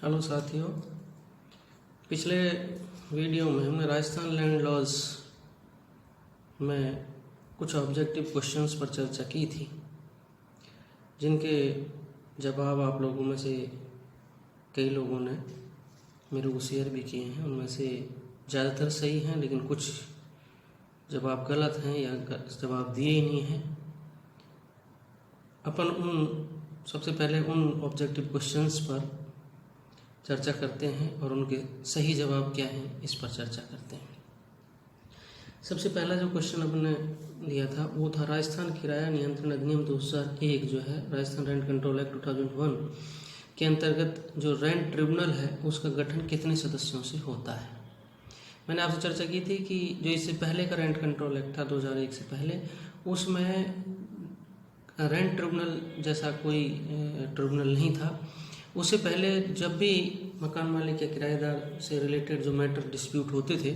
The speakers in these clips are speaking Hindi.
हेलो साथियों, पिछले वीडियो में हमने राजस्थान लैंड लॉज में कुछ ऑब्जेक्टिव क्वेश्चंस पर चर्चा की थी, जिनके जवाब आप लोगों में से कई लोगों ने मेरे को शेयर भी किए हैं। उनमें से ज़्यादातर सही हैं, लेकिन कुछ जवाब गलत हैं या जवाब दिए ही नहीं हैं। सबसे पहले उन ऑब्जेक्टिव क्वेश्चंस पर चर्चा करते हैं और उनके सही जवाब क्या हैं इस पर चर्चा करते हैं। सबसे पहला जो क्वेश्चन अपने लिया था वो था राजस्थान किराया नियंत्रण अधिनियम 2001 जो है राजस्थान रेंट कंट्रोल एक्ट 2001 के अंतर्गत जो रेंट ट्रिब्यूनल है उसका गठन कितने सदस्यों से होता है। मैंने आपसे चर्चा की थी कि जो इससे पहले का रेंट कंट्रोल एक्ट था 2001 से पहले, उसमें रेंट ट्रिब्यूनल जैसा कोई ट्रिब्यूनल नहीं था। उससे पहले जब भी मकान मालिक या किराएदार से रिलेटेड जो मैटर डिस्प्यूट होते थे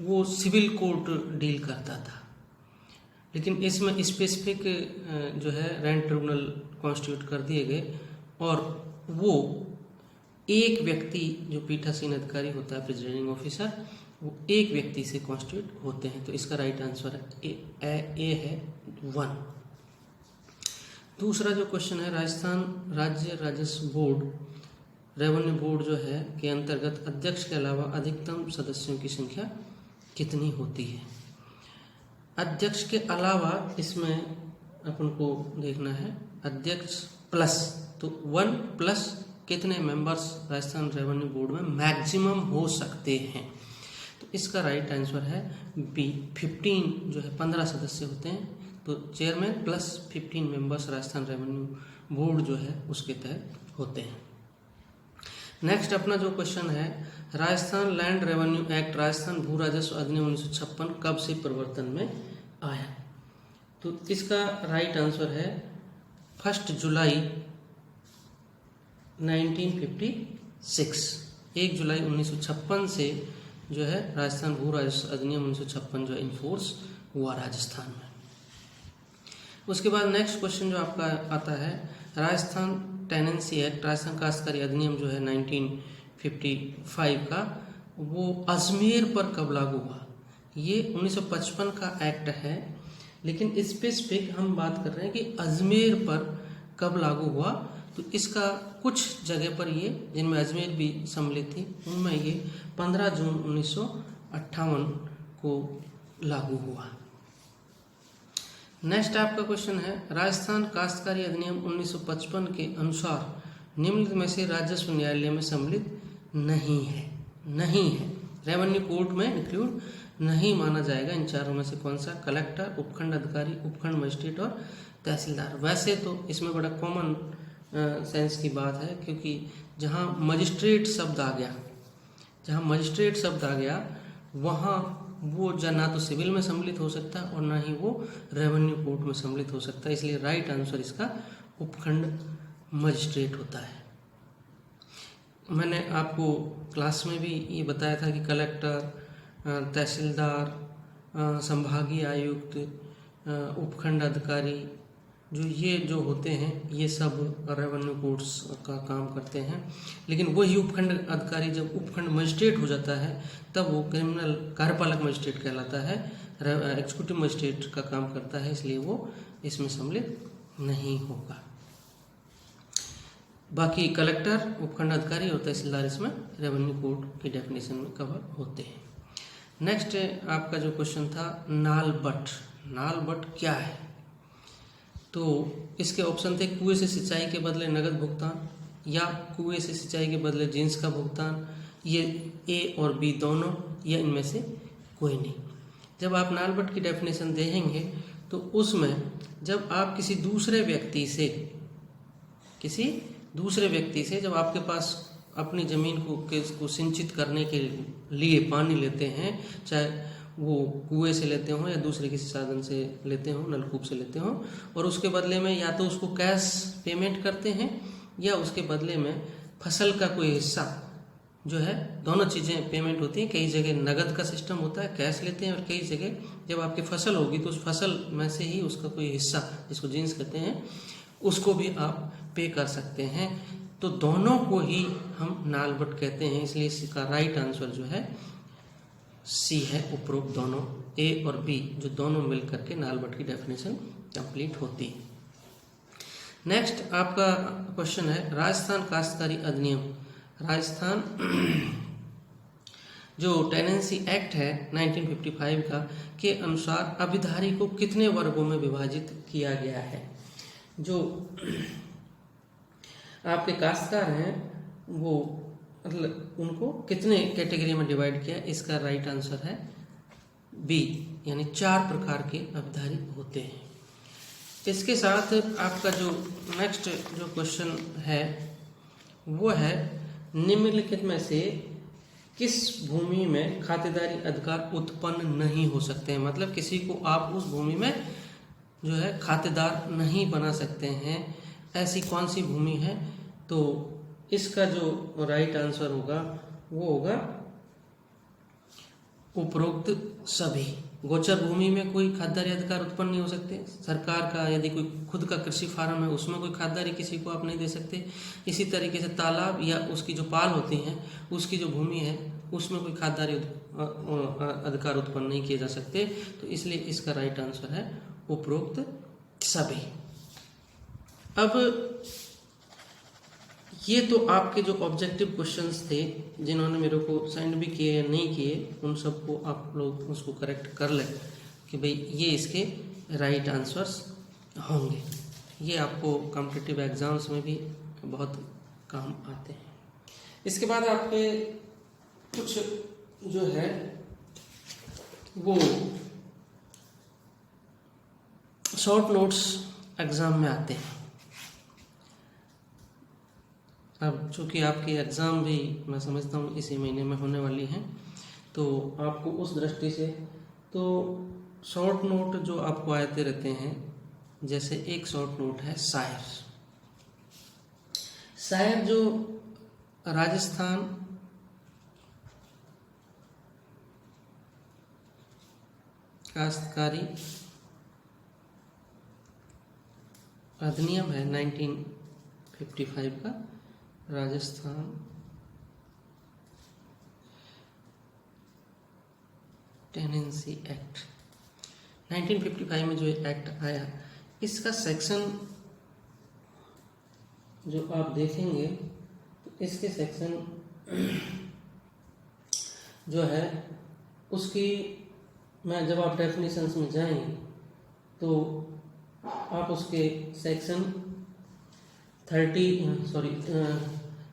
वो सिविल कोर्ट डील करता था, लेकिन इसमें स्पेसिफिक जो है रेंट ट्रिब्यूनल कॉन्स्टिट्यूट कर दिए गए और वो एक व्यक्ति जो पीठासीन अधिकारी होता है प्रिजाइडिंग ऑफिसर, वो एक व्यक्ति से कॉन्स्टिट्यूट होते हैं। तो इसका राइट आंसर ए है 1। दूसरा जो क्वेश्चन है राजस्थान राज्य राजस्व बोर्ड रेवेन्यू बोर्ड जो है के अंतर्गत अध्यक्ष के अलावा अधिकतम सदस्यों की संख्या कितनी होती है। अध्यक्ष के अलावा इसमें अपन को देखना है अध्यक्ष प्लस, तो 1 प्लस कितने मेंबर्स राजस्थान रेवेन्यू बोर्ड में मैक्सिमम हो सकते हैं। तो इसका राइट आंसर है बी 15 जो है 15 सदस्य होते हैं। तो chairman plus 15 members Rajasthan revenue board जो है उसके तहत होते हैं। नेक्स्ट अपना जो क्वेश्चन है Rajasthan land revenue act Rajasthan भू राजस्व अधिनियम 1956 कब से प्रवर्तन में आया। तो इसका राइट आंसर है 1 जुलाई 1956। 1 जुलाई 1956 से जो है राजस्थान भू राजस्व अधिनियम 1956 जो है इन्फोर्स हुआ राजस्थान में। उसके बाद नेक्स्ट क्वेश्चन जो आपका आता है राजस्थान टेनेंसी एक्ट राजस्थान काश्तकारी अधिनियम जो है 1955 का, वो अजमेर पर कब लागू हुआ। ये 1955 का एक्ट है, लेकिन स्पेसिफिक हम बात कर रहे हैं कि अजमेर पर कब लागू हुआ। तो इसका कुछ जगह पर ये जिनमें अजमेर भी सम्मिलित थी उनमें ये 15 जून 1958 को लागू हुआ। नेक्स्ट आपका क्वेश्चन है राजस्थान काश्तकारी अधिनियम 1955 के अनुसार निम्नलिखित में से राजस्व न्यायालय में सम्मिलित नहीं है रेवेन्यू कोर्ट में इंक्लूड नहीं माना जाएगा। इन चारों में से कौन सा। कलेक्टर, उपखंड अधिकारी, उपखंड मजिस्ट्रेट और तहसीलदार। वैसे तो इसमें बड़ा कॉमन सेंस की बात है, क्योंकि जहाँ मजिस्ट्रेट शब्द आ गया वहाँ वो ना तो सिविल में सम्मिलित हो सकता और ना ही वो रेवेन्यू कोर्ट में सम्मिलित हो सकता है। इसलिए राइट आंसर इसका उपखंड मजिस्ट्रेट होता है। मैंने आपको क्लास में भी ये बताया था कि कलेक्टर, तहसीलदार, संभागीय आयुक्त, उपखंड अधिकारी ये जो होते हैं ये सब रेवेन्यू कोर्ट्स का काम करते हैं। लेकिन वही उपखंड अधिकारी जब उपखंड मजिस्ट्रेट हो जाता है तब वो क्रिमिनल कार्यपालक मजिस्ट्रेट कहलाता है, एग्जीक्यूटिव मजिस्ट्रेट का काम करता है, इसलिए वो इसमें सम्मिलित नहीं होगा। बाकी कलेक्टर, उपखंड अधिकारी और तहसीलदार इसमें रेवेन्यू कोर्ट की डेफिनेशन में कवर होते हैं। नेक्स्ट आपका जो क्वेश्चन था नाल बट क्या है। तो इसके ऑप्शन थे कुएं से सिंचाई के बदले नगद भुगतान, या कुएं से सिंचाई के बदले जिंस का भुगतान, ये ए और बी दोनों, या इनमें से कोई नहीं। जब आप नाल बट की डेफिनेशन देखेंगे तो उसमें जब आप किसी दूसरे व्यक्ति से जब आपके पास अपनी ज़मीन को सिंचित करने के लिए पानी लेते हैं, चाहे वो कुएं से लेते हों या दूसरे किसी साधन से लेते हों, नलकूप से लेते हों, और उसके बदले में या तो उसको कैश पेमेंट करते हैं या उसके बदले में फसल का कोई हिस्सा जो है, दोनों चीज़ें पेमेंट होती हैं। कई जगह नगद का सिस्टम होता है, कैश लेते हैं, और कई जगह जब आपकी फसल होगी तो उस फसल में से ही उसका कोई हिस्सा जिसको जिन्स कहते हैं उसको भी आप पे कर सकते हैं। तो दोनों को ही हम नाल बट कहते हैं, इसलिए इसका राइट आंसर जो है सी है, उपरोक्त दोनों ए और बी जो दोनों मिलकर के नाल बट की डेफिनेशन कंप्लीट होती है। नेक्स्ट आपका क्वेश्चन है राजस्थान काश्तकारी अधिनियम। राजस्थान जो टेनेंसी एक्ट है 1955 का के अनुसार अभिधारी को कितने वर्गों में विभाजित किया गया है। जो आपके काश्तकार हैं वो मतलब उनको कितने कैटेगरी में डिवाइड किया, इसका राइट आंसर है बी, यानी 4 प्रकार के अभिधारी होते हैं। इसके साथ आपका जो नेक्स्ट जो क्वेश्चन है वो है निम्नलिखित में से किस भूमि में खातेदारी अधिकार उत्पन्न नहीं हो सकते हैं। मतलब किसी को आप उस भूमि में जो है खातेदार नहीं बना सकते हैं, ऐसी कौन सी भूमि है। तो इसका जो राइट आंसर होगा वो होगा उपरोक्त सभी। गोचर भूमि में कोई खातेदारी अधिकार उत्पन्न नहीं हो सकते। सरकार का यदि कोई खुद का कृषि फार्म है उसमें कोई खातेदारी किसी को आप नहीं दे सकते। इसी तरीके से तालाब या उसकी जो पाल होती हैं उसकी जो भूमि है उसमें कोई खातेदारी अधिकार उत्पन्न नहीं किए जा सकते। तो इसलिए इसका राइट आंसर है उपरोक्त सभी। अब ये तो आपके जो ऑब्जेक्टिव क्वेश्चंस थे जिन्होंने मेरे को सेंड भी किए या नहीं किए उन सबको आप लोग उसको करेक्ट कर लें कि भाई ये इसके राइट आंसर्स होंगे। ये आपको कॉम्पिटिटिव एग्जाम्स में भी बहुत काम आते हैं। इसके बाद आपके कुछ जो है वो शॉर्ट नोट्स एग्जाम में आते हैं। अब चूँकि आपकी एग्ज़ाम भी मैं समझता हूँ इसी महीने में होने वाली हैं, तो आपको उस दृष्टि से तो शॉर्ट नोट जो आपको आते रहते हैं, जैसे एक शॉर्ट नोट है शायर। शायर जो राजस्थान काश्तकारी अधिनियम है 1955 का, राजस्थान टेनेंसी एक्ट 1955 में जो एक्ट आया, इसका सेक्शन जो आप देखेंगे तो इसके सेक्शन जो है उसकी मैं जब आप डेफिनेशंस में जाएंगे तो आप उसके सेक्शन 30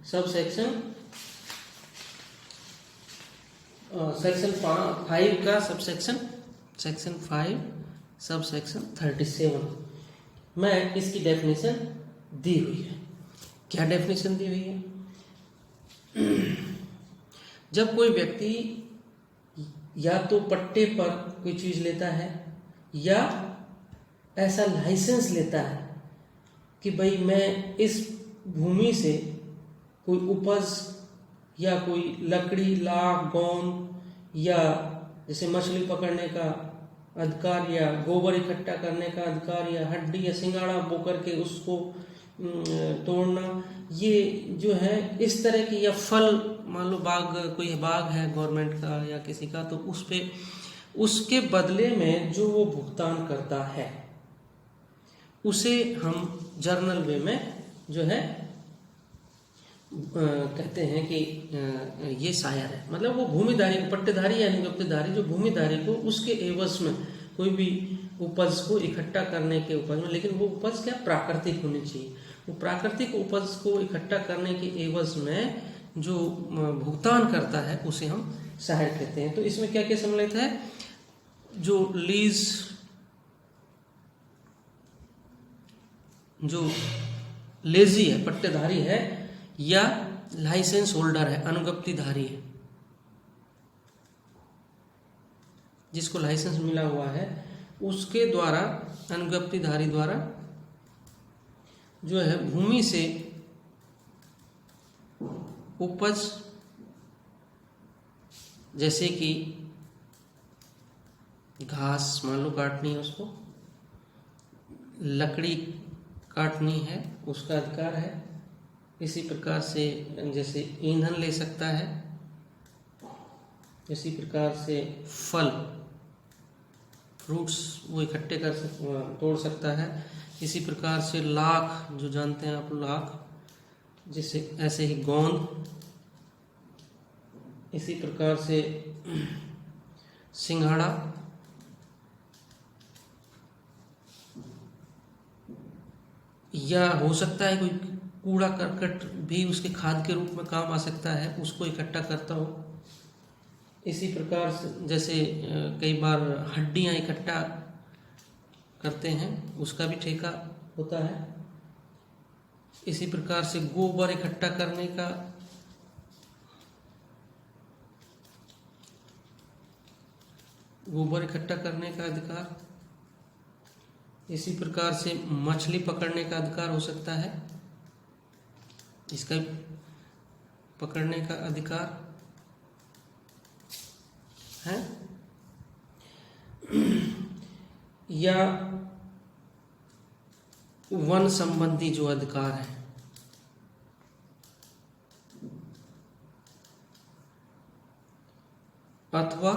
सब सेक्शन सेक्शन 5 का सब सेक्शन 5 सब सेक्शन 37 में इसकी डेफिनेशन दी हुई है। क्या डेफिनेशन दी हुई है? जब कोई व्यक्ति या तो पट्टे पर कोई चीज लेता है या ऐसा लाइसेंस लेता है कि भाई मैं इस भूमि से कोई उपज या कोई लकड़ी, लाख, गोंद या जैसे मछली पकड़ने का अधिकार या गोबर इकट्ठा करने का अधिकार या हड्डी या सिंगाड़ा बो करके उसको तोड़ना, ये जो है इस तरह की, या फल मान लो बाग, कोई बाग है गवर्नमेंट का या किसी का, तो उस पे उसके बदले में जो वो भुगतान करता है उसे हम जर्नल वे में जो है कहते हैं कि ये शायर है। मतलब वो भूमिधारी को, पट्टेधारी यानी नियुक्तधारी जो भूमिधारी को उसके एवज में कोई भी उपज को इकट्ठा करने के उपज में, लेकिन वो उपज क्या प्राकृतिक होनी चाहिए, वो प्राकृतिक उपज को इकट्ठा करने के एवज में जो भुगतान करता है उसे हम शायर कहते हैं। तो इसमें क्या क्या सम्मिलित है? जो लीज, जो लेजी है, पट्टेधारी है, या लाइसेंस होल्डर है, अनुज्ञप्तिधारी है, जिसको लाइसेंस मिला हुआ है उसके द्वारा, अनुज्ञप्तिधारी द्वारा जो है भूमि से उपज, जैसे कि घास मान लो काटनी है, उसको लकड़ी काटनी है, उसका अधिकार है, इसी प्रकार से जैसे ईंधन ले सकता है, इसी प्रकार से फल फ्रूट्स वो इकट्ठे तोड़ सकता है। इसी प्रकार से लाख, जो जानते हैं आप लाख, जिसे ऐसे ही गोंद, इसी प्रकार से सिंघाड़ा, या हो सकता है कोई कूड़ा करकट भी उसके खाद के रूप में काम आ सकता है, उसको इकट्ठा करता हो। इसी प्रकार से जैसे कई बार हड्डियां इकट्ठा करते हैं, उसका भी ठेका होता है। इसी प्रकार से गोबर इकट्ठा करने का, अधिकार। इसी प्रकार से मछली पकड़ने का अधिकार हो सकता है, इसका पकड़ने का अधिकार है। या वन संबंधी जो अधिकार है, अथवा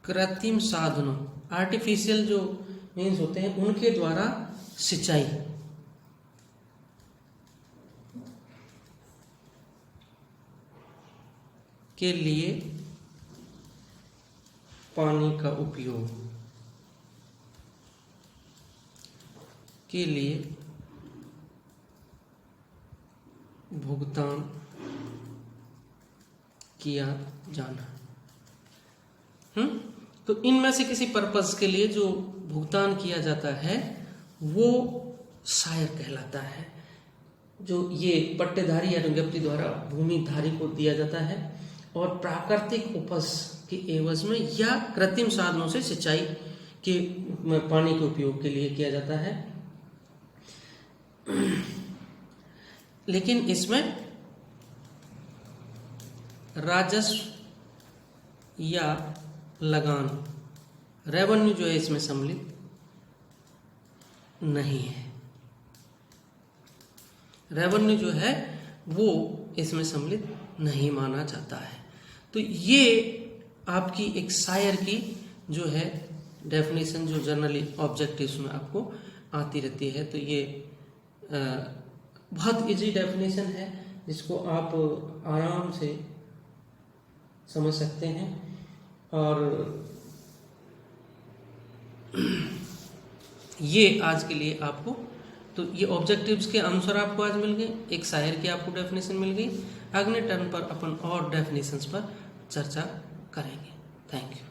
कृत्रिम साधनों, आर्टिफिशियल जो मीन्स होते हैं, उनके द्वारा सिंचाई के लिए पानी का उपयोग के लिए भुगतान किया जाना। तो इनमें से किसी पर्पस के लिए जो भुगतान किया जाता है वो सायर कहलाता है। जो ये पट्टेधारी या व्यक्ति द्वारा भूमिधारी को दिया जाता है और प्राकृतिक उपज के एवज में या कृत्रिम साधनों से सिंचाई के पानी के उपयोग के लिए किया जाता है। लेकिन इसमें राजस्व या लगान, रेवेन्यू जो है इसमें सम्मिलित नहीं है। रेवेन्यू जो है वो इसमें सम्मिलित नहीं माना जाता है। तो ये आपकी एक सायर की जो है डेफिनेशन, जो जनरली ऑब्जेक्टिव्स में आपको आती रहती है। तो ये बहुत इजी डेफिनेशन है जिसको आप आराम से समझ सकते हैं। और ये आज के लिए आपको, तो ये ऑब्जेक्टिव्स के आंसर आपको आज मिल गए, एक शायर की आपको डेफिनेशन मिल गई। अगले टर्न पर अपन और डेफिनेशंस पर चर्चा करेंगे। Thank you.